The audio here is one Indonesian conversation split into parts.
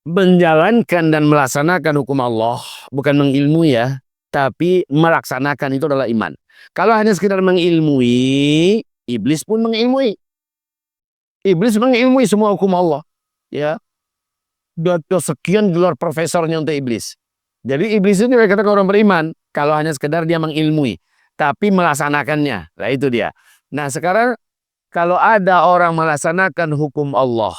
Menjalankan dan melaksanakan hukum Allah, bukan mengilmui ya, tapi melaksanakan itu adalah iman. Kalau hanya sekedar mengilmui, iblis pun mengilmui. Iblis mengilmui semua hukum Allah. Ya, ada sekian gelar profesornya untuk iblis. Jadi iblis itu dikatakan orang beriman kalau hanya sekedar dia mengilmui, tapi melaksanakannya. Nah itu dia. Nah sekarang kalau ada orang melaksanakan hukum Allah,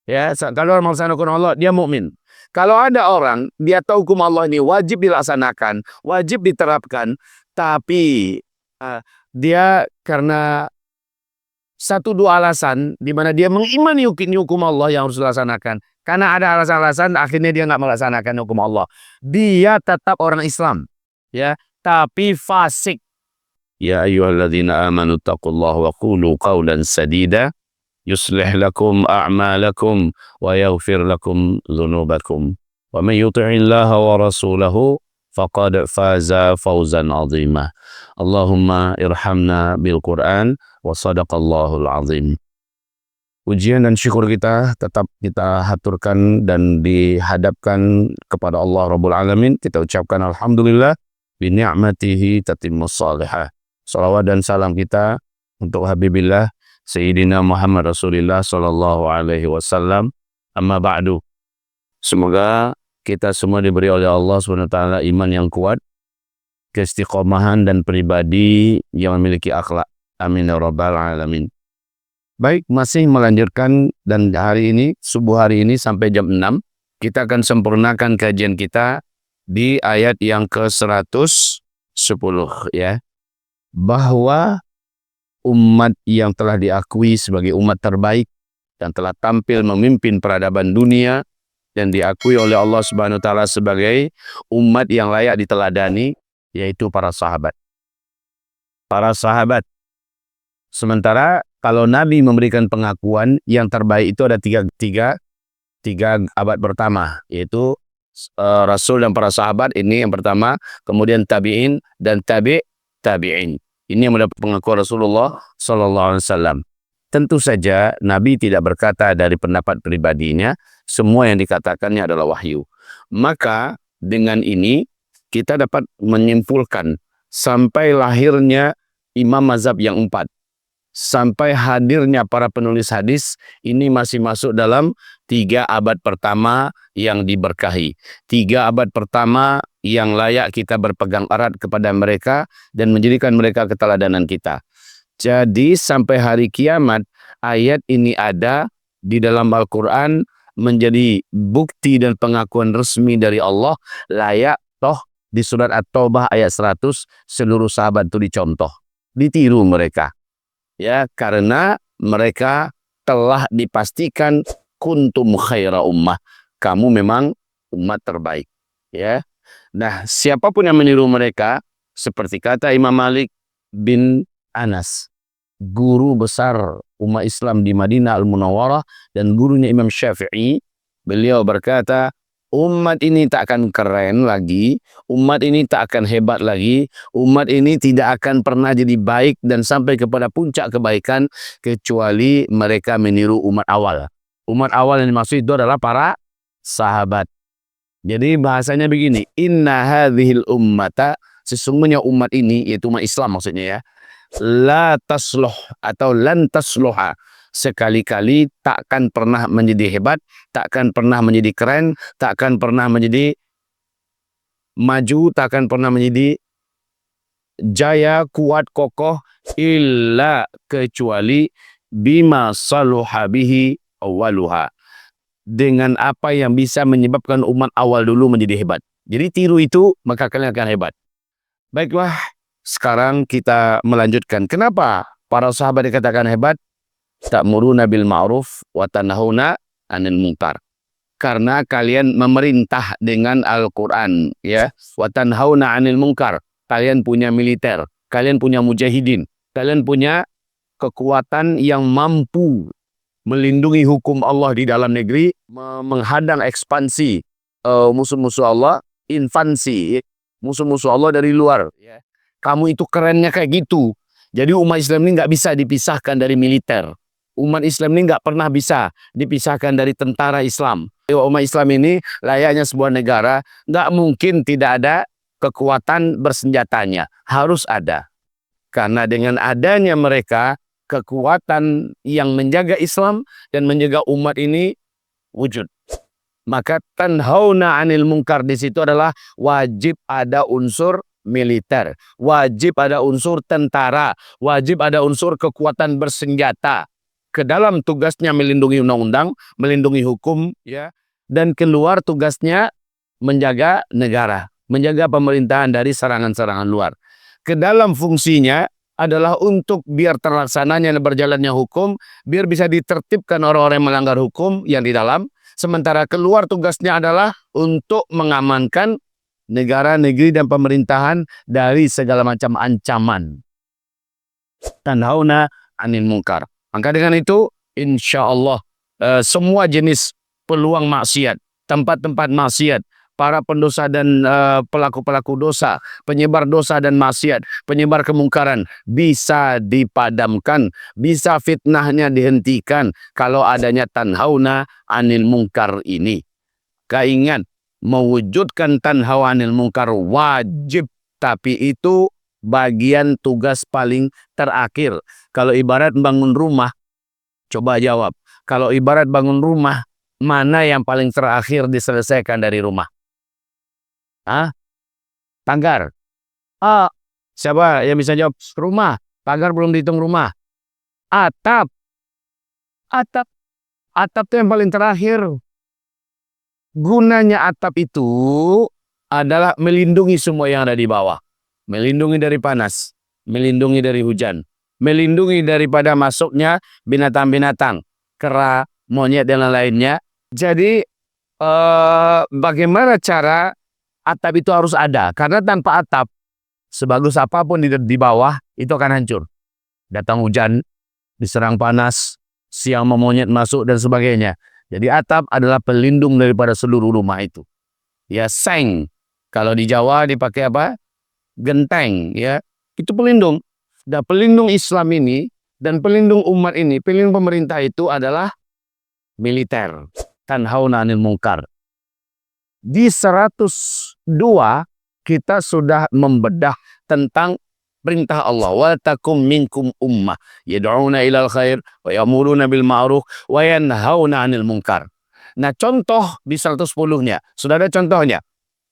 ya, kalau orang melaksanakan hukum Allah, dia mukmin. Kalau ada orang dia tahu hukum Allah ini wajib dilaksanakan, wajib diterapkan, tapi dia karena satu dua alasan di mana dia mengimani hukum Allah yang harus dilaksanakan. Karena ada alasan-alasan akhirnya dia nggak melaksanakan hukum Allah. Dia tetap orang Islam, ya, tapi fasik. Ya ayyuhalladzina amanu taqullaha wa qulu qawlan sadida yuslih lakum a'malakum wa yaghfir lakum dzunubakum. Wa may yuti'illaha wa rasulahu faqad faza fawzan 'azima. Allahumma irhamna bil Qur'an wa sadaqallahul azim. Pujian dan syukur kita tetap kita haturkan dan dihadapkan kepada Allah Rabbul Alamin. Kita ucapkan alhamdulillah bi ni'matihi tatimmus salihah. Salawat dan salam kita untuk Habibillah Sayyidina Muhammad Rasulullah sallallahu alaihi wasallam. Amma ba'du. Semoga kita semua diberi oleh Allah SWT iman yang kuat, keistiqomahan dan pribadi yang memiliki akhlak. Amin ya rabbal alamin. Baik, masih melanjutkan dan hari ini, subuh hari ini sampai jam 6, kita akan sempurnakan kajian kita di ayat yang ke-110 ya. Bahwa umat yang telah diakui sebagai umat terbaik dan telah tampil memimpin peradaban dunia dan diakui oleh Allah Subhanahu wa taala sebagai umat yang layak diteladani, yaitu para sahabat. Para sahabat. Sementara kalau Nabi memberikan pengakuan yang terbaik itu ada tiga abad pertama, yaitu Rasul dan para sahabat, ini yang pertama, kemudian tabi'in dan tabi'in. Ini yang mendapat pengakuan Rasulullah Sallallahu Alaihi Wasallam. Tentu saja Nabi tidak berkata dari pendapat pribadinya, semua yang dikatakannya adalah wahyu. Maka dengan ini kita dapat menyimpulkan sampai lahirnya imam mazhab yang 4. Sampai hadirnya para penulis hadis, ini masih masuk dalam 3 abad pertama yang diberkahi. 3 abad pertama yang layak kita berpegang erat kepada mereka dan menjadikan mereka keteladanan kita. Jadi sampai hari kiamat, ayat ini ada di dalam Al-Quran menjadi bukti dan pengakuan resmi dari Allah, layak toh di surat At-Taubah ayat 100, seluruh sahabat itu dicontoh, ditiru mereka. Ya, karena mereka telah dipastikan kuntum khaira ummah, kamu memang umat terbaik, ya. Nah, siapapun yang meniru mereka, seperti kata Imam Malik bin Anas, guru besar umat Islam di Madinah Al-Munawwarah dan gurunya Imam Syafi'i, beliau berkata, umat ini tak akan keren lagi, umat ini tak akan hebat lagi, umat ini tidak akan pernah jadi baik dan sampai kepada puncak kebaikan kecuali mereka meniru umat awal. Umat awal yang dimaksud itu adalah para sahabat. Jadi bahasanya begini, inna hadhil ummata, sesungguhnya umat ini, yaitu umat Islam maksudnya ya, la tasluh atau lan tasluha, sekali-kali takkan pernah menjadi hebat, takkan pernah menjadi keren, takkan pernah menjadi maju, takkan pernah menjadi jaya, kuat, kokoh, illa kecuali bima saluha bihi awaluha, dengan apa yang bisa menyebabkan umat awal dulu menjadi hebat. Jadi tiru itu maka kalian akan hebat. Baiklah, sekarang kita melanjutkan. Kenapa para sahabat dikatakan hebat? Ta'muruna bil ma'ruf wa tanhauna 'anil munkar. Karena kalian memerintah dengan Al-Qur'an, ya. Wa tanhauna 'anil munkar. Kalian punya militer, kalian punya mujahidin, kalian punya kekuatan yang mampu melindungi hukum Allah di dalam negeri, menghadang ekspansi musuh-musuh Allah, invasi musuh-musuh Allah dari luar. Kamu itu kerennya kayak gitu. Jadi umat Islam ini nggak bisa dipisahkan dari militer. Umat Islam ini nggak pernah bisa dipisahkan dari tentara Islam. Umat Islam ini layaknya sebuah negara, nggak mungkin tidak ada kekuatan bersenjatanya, harus ada. Karena dengan adanya mereka, kekuatan yang menjaga Islam dan menjaga umat ini wujud. Maka tanhauna 'anil munkar di situ adalah wajib ada unsur militer, wajib ada unsur tentara, wajib ada unsur kekuatan bersenjata ke dalam tugasnya melindungi undang-undang, melindungi hukum, ya, dan keluar tugasnya menjaga negara, menjaga pemerintahan dari serangan-serangan luar. Ke dalam fungsinya adalah untuk biar terlaksananya dan berjalannya hukum, biar bisa ditertibkan orang-orang yang melanggar hukum yang di dalam. Sementara keluar tugasnya adalah untuk mengamankan negara, negeri, dan pemerintahan dari segala macam ancaman. Tanhauna 'anil munkar. Maka dengan itu, insya Allah semua jenis peluang maksiat, tempat-tempat maksiat, para pendosa dan pelaku-pelaku dosa, penyebar dosa dan maksiat, penyebar kemungkaran bisa dipadamkan, bisa fitnahnya dihentikan kalau adanya tanhauna 'anil munkar ini. Keingat, mewujudkan tanhauna 'anil munkar wajib, tapi itu bagian tugas paling terakhir. Kalau ibarat bangun rumah, coba jawab. Kalau ibarat bangun rumah, mana yang paling terakhir diselesaikan dari rumah? Hah? Pagar. Siapa yang bisa jawab? Rumah. Pagar belum dihitung rumah. Atap. Atap. Atap itu yang paling terakhir. Gunanya atap itu adalah melindungi semua yang ada di bawah. Melindungi dari panas, melindungi dari hujan, melindungi daripada masuknya binatang-binatang, kera, monyet, dan lainnya. Jadi bagaimana cara atap itu harus ada? Karena tanpa atap, sebagus apapun di bawah, itu akan hancur. Datang hujan, diserang panas, siang monyet masuk, dan sebagainya. Jadi atap adalah pelindung daripada seluruh rumah itu. Ya, seng. Kalau di Jawa dipakai apa? Genteng, ya, itu pelindung. Dan pelindung Islam ini dan pelindung umat ini, pelindung pemerintah itu adalah militer. Tanhauna 'anil munkar. Di 102 kita sudah membedah tentang perintah Allah. Wa takum minkum ummah yad'una ilal khair wa ya'muruna bil ma'ruf wa yanhauna 'anil munkar. Nah, contoh di 110-nya, sudah ada contohnya.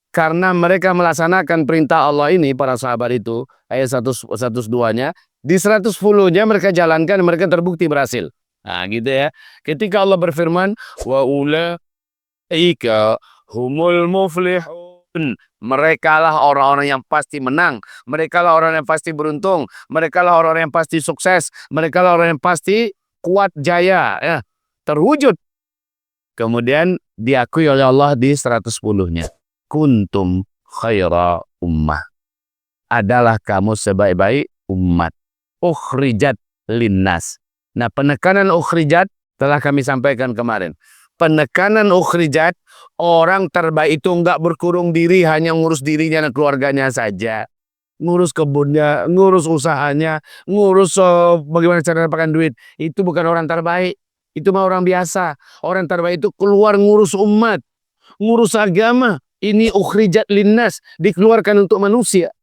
Karena mereka melaksanakan perintah Allah ini, para sahabat itu, ayat 102-nya, di 110-nya mereka jalankan, mereka terbukti berhasil. Nah, gitu ya. Ketika Allah berfirman, wa ulaika humul muflihun. Merekalah orang-orang yang pasti menang. Merekalah orang yang pasti beruntung. Merekalah orang-orang yang pasti sukses. Merekalah orang yang pasti kuat jaya, ya, terwujud. Kemudian diakui oleh Allah di 110-nya. Kuntum khaira ummah. Adalah kamu sebaik-baik umat. Ukhrijat linnas. Nah, penekanan ukhrijat telah kami sampaikan kemarin. Penekanan ukhrijat, orang terbaik itu enggak berkurung diri hanya ngurus dirinya dan keluarganya saja. Ngurus kebunnya, ngurus usahanya, ngurus bagaimana cara dapatkan duit. Itu bukan orang terbaik. Itu mah orang biasa. Orang terbaik itu keluar ngurus umat, ngurus agama. Ini ukhrijat linnas, dikeluarkan untuk manusia.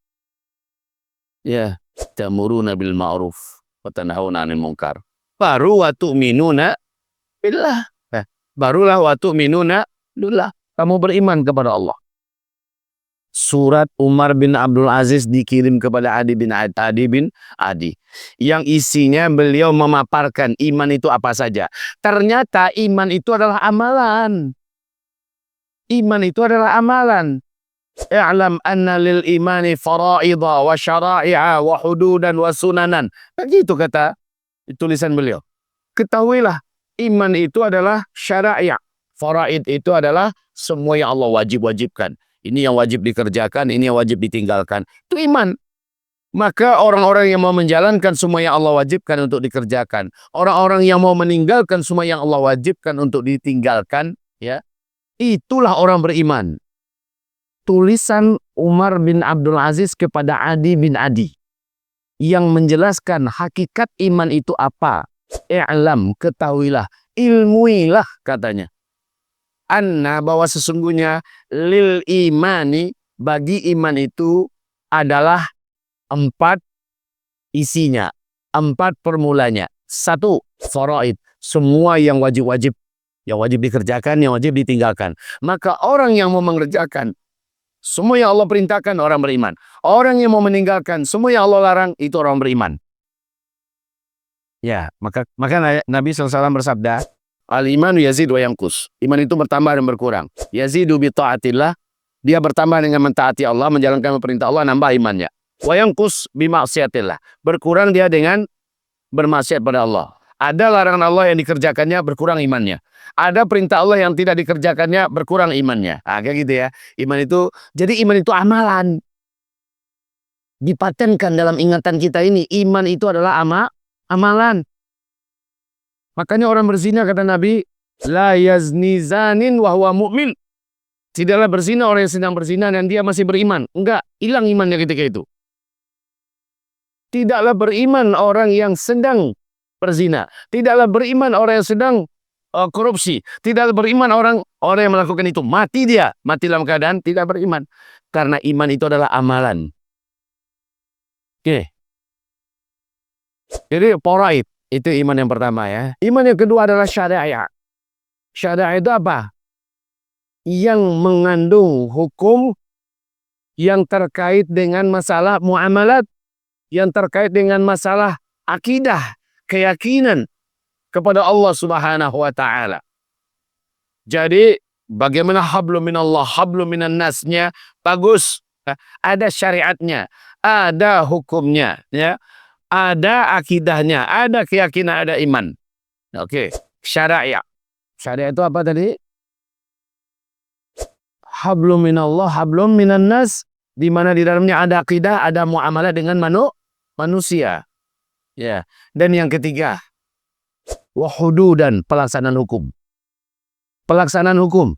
Ya, ta'muruna bil ma'ruf wa tanhauna 'anil munkar. Baru wa tu'minuna billah. Barulah wa tu'minuna billah. Kamu beriman kepada Allah. Surat Umar bin Abdul Aziz dikirim kepada Adi bin Adi. Yang isinya beliau memaparkan iman itu apa saja. Ternyata iman itu adalah amalan. Iman itu adalah amalan. I'lam anna lil imani fara'idha wa syara'i'a wa hududan wa sunanan. Begitu kata tulisan beliau. Ketahuilah, iman itu adalah syara'i'. Faraid itu adalah semua yang Allah wajib-wajibkan. Ini yang wajib dikerjakan, ini yang wajib ditinggalkan. Itu iman. Maka orang-orang yang mau menjalankan semua yang Allah wajibkan untuk dikerjakan, orang-orang yang mau meninggalkan semua yang Allah wajibkan untuk ditinggalkan, ya, itulah orang beriman. Tulisan Umar bin Abdul Aziz kepada Adi bin Adi yang menjelaskan hakikat iman itu apa. I'lam, ketahuilah, ilmuilah katanya. anna bahwa sesungguhnya lil imani bagi iman itu adalah 4 isinya, 4 formulanya. 1, faraid, semua yang wajib-wajib, yang wajib dikerjakan, yang wajib ditinggalkan. Maka orang yang mau mengerjakan semua yang Allah perintahkan, orang beriman. Orang yang mau meninggalkan semua yang Allah larang, itu orang beriman. Ya, maka Nabi SAW bersabda, al-imanu yazid wa yanqus. Iman itu bertambah dan berkurang. Yazidu bi ta'atillah, dia bertambah dengan mentaati Allah, menjalankan perintah Allah, nambah imannya. Wa yanqus bi ma'siyatillah, berkurang dia dengan bermaksiat pada Allah. Ada larangan Allah yang dikerjakannya, berkurang imannya. Ada perintah Allah yang tidak dikerjakannya, berkurang imannya. Nah, kayak gitu ya. Iman itu, jadi iman itu amalan. Dipatenkan dalam ingatan kita ini, iman itu adalah amalan. Makanya orang berzina, kata Nabi, la yazni zanin wa huwa mu'min. Tidaklah berzina orang yang sedang berzina dan dia masih beriman. Enggak, hilang imannya ketika itu. Tidaklah beriman orang yang sedang berzina. Tidaklah beriman orang yang sedang korupsi. Tidaklah beriman orang yang melakukan itu. Mati dia. Mati dalam keadaan tidak beriman. Karena iman itu adalah amalan. Oke. Jadi faraid itu iman yang pertama ya. Iman yang kedua adalah syariah. Syariah itu apa? Yang mengandung hukum yang terkait dengan masalah muamalat, yang terkait dengan masalah akidah, keyakinan kepada Allah Subhanahu wa taala. Jadi bagaimana hablum minallah, hablum minan nasnya bagus. Ada syariatnya, ada hukumnya, ya. Ada akidahnya, ada keyakinan, ada iman. Oke, syariah. Syariah itu apa tadi? Hablum minallah, hablum minan nas, di mana di dalamnya ada akidah, ada muamalah dengan manusia. Ya. Dan yang ketiga, wa hududan, pelaksanaan hukum. Pelaksanaan hukum.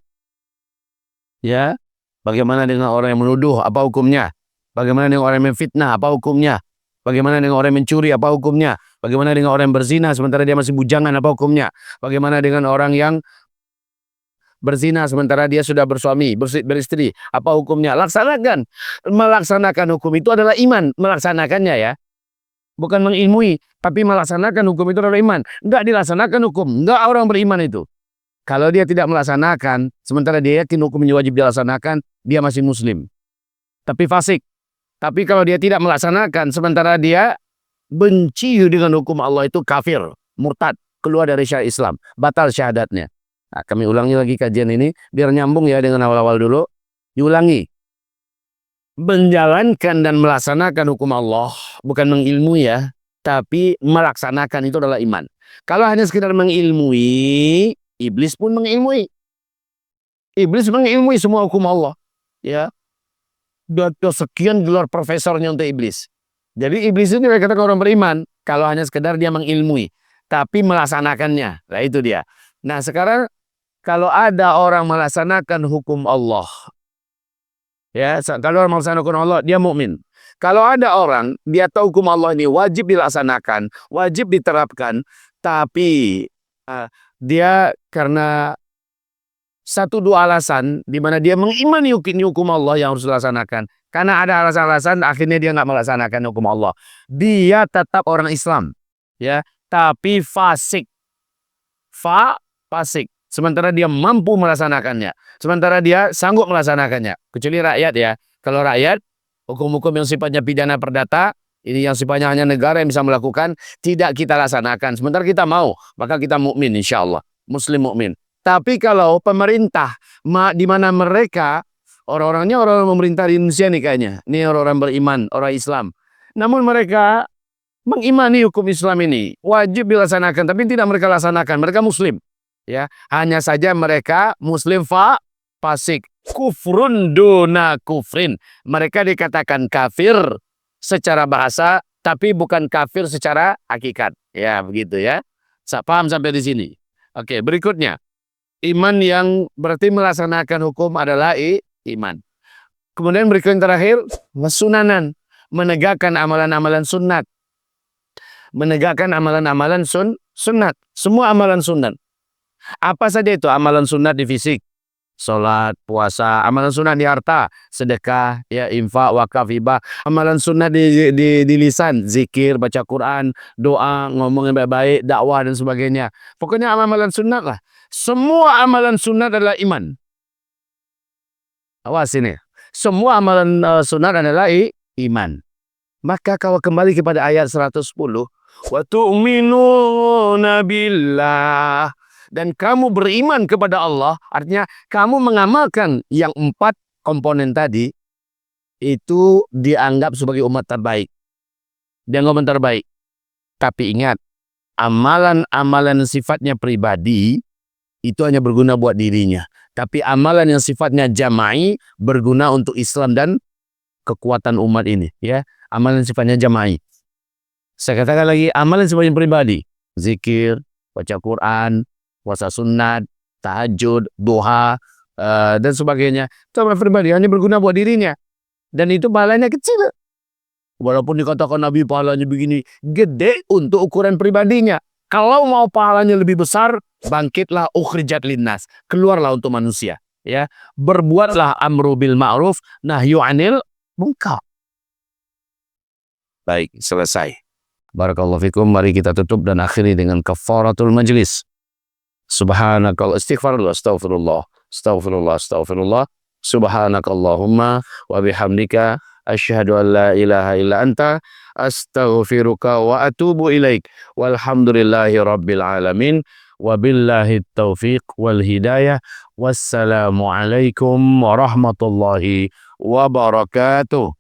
Ya. Bagaimana dengan orang yang menuduh, apa hukumnya? Bagaimana dengan orang yang memfitnah, apa hukumnya? Bagaimana dengan orang yang mencuri, apa hukumnya? Bagaimana dengan orang yang berzina sementara dia masih bujangan, apa hukumnya? Bagaimana dengan orang yang berzina sementara dia sudah bersuami, beristri, apa hukumnya? Laksanakan. Melaksanakan hukum itu adalah iman, melaksanakannya ya. Bukan mengilmui, tapi melaksanakan hukum itu adalah iman. Enggak dilaksanakan hukum, enggak orang beriman itu. Kalau dia tidak melaksanakan, sementara dia yakin hukumnya wajib dilaksanakan, dia masih muslim. Tapi fasik. Tapi kalau dia tidak melaksanakan, sementara dia benci dengan hukum Allah, itu kafir, murtad, keluar dari syariat Islam, batal syahadatnya. Nah, kami ulangi lagi kajian ini, biar nyambung ya dengan awal-awal dulu. Diulangi. Menjalankan dan melaksanakan hukum Allah, bukan mengilmui ya, tapi melaksanakan itu adalah iman. Kalau hanya sekedar mengilmui, iblis pun mengilmui. Iblis mengilmui semua hukum Allah. Ya. Ada sekian gelar profesornya untuk iblis. Jadi iblis itu dikatakan orang beriman kalau hanya sekedar dia mengilmui, tapi melaksanakannya. Nah itu dia. Nah sekarang kalau ada orang melaksanakan hukum Allah, ya, kalau orang melaksanakan hukum Allah, dia mukmin. Kalau ada orang dia tahu hukum Allah ini wajib dilaksanakan, wajib diterapkan, tapi dia karena 1-2 alasan di mana dia mengimani hukum Allah yang harus dilaksanakan. Karena ada alasan-alasan akhirnya dia nggak melaksanakan hukum Allah. Dia tetap orang Islam, ya, tapi fasik. Fasik. Sementara dia mampu melaksanakannya. Sementara dia sanggup melaksanakannya. Kecuali rakyat ya. Kalau rakyat, hukum-hukum yang sifatnya pidana perdata, ini yang sifatnya hanya negara yang bisa melakukan, tidak kita laksanakan. Sementara kita mau, maka kita mukmin insya Allah. Muslim mukmin. Tapi kalau pemerintah, di mana mereka, orang-orangnya orang pemerintah di Indonesia nih kayaknya. Ini orang-orang beriman, orang Islam. Namun mereka mengimani hukum Islam ini. Wajib dilaksanakan, tapi tidak mereka laksanakan. Mereka Muslim. Ya, hanya saja mereka Muslim fasik. Kufrun duna kufrin. Mereka dikatakan kafir secara bahasa, tapi bukan kafir secara hakikat. Ya, begitu ya. Paham sampai di sini? Oke, berikutnya. Iman yang berarti melaksanakan hukum adalah iman. Kemudian berikut yang terakhir, sunanan. Menegakkan amalan-amalan sunat. Menegakkan amalan-amalan sunat. Semua amalan sunat. Apa saja itu amalan sunat di fisik? Salat, puasa, amalan sunnah di harta, sedekah, ya, infak, wakaf, hibah, amalan sunnah di lisan, zikir, baca Quran, doa, ngomong yang baik-baik, dakwah dan sebagainya. Pokoknya amalan sunnah lah. Semua amalan sunnah adalah iman. Awas ini. Semua amalan sunnah adalah iman. Maka kalau kembali kepada ayat 110, wa tu'minuna billah, dan kamu beriman kepada Allah, artinya kamu mengamalkan yang 4 komponen tadi, itu dianggap sebagai umat terbaik. Dianggap umat terbaik. Tapi ingat, amalan-amalan sifatnya pribadi itu hanya berguna buat dirinya. Tapi amalan yang sifatnya jama'i berguna untuk Islam dan kekuatan umat ini, ya. Amalan sifatnya jama'i. Saya katakan lagi, amalan sifatnya pribadi, zikir, baca Quran, puasa sunat, tahajud, duha, dan sebagainya. Itu amalan pribadi, hanya berguna buat dirinya. Dan itu pahalanya kecil. Walaupun dikatakan Nabi pahalanya begini, gede untuk ukuran pribadinya. Kalau mau pahalanya lebih besar, bangkitlah ukhrijat linnas, keluarlah untuk manusia, ya. Berbuatlah amru bil ma'ruf, nahyu 'anil munkar. Baik, selesai. Barakallahu fikum. Mari kita tutup dan akhiri dengan kafaratul majlis. Subhanakallahumma, istighfarullah, astaghfirullah. Subhanakallahumma wa bihamdika asyhadu an la ilaha illa anta astaghfiruka wa atubu ilaik. Walhamdulillahi rabbil alamin. Wabillahi taufiq wal hidayah. Wassalamualaikum warahmatullahi wabarakatuh.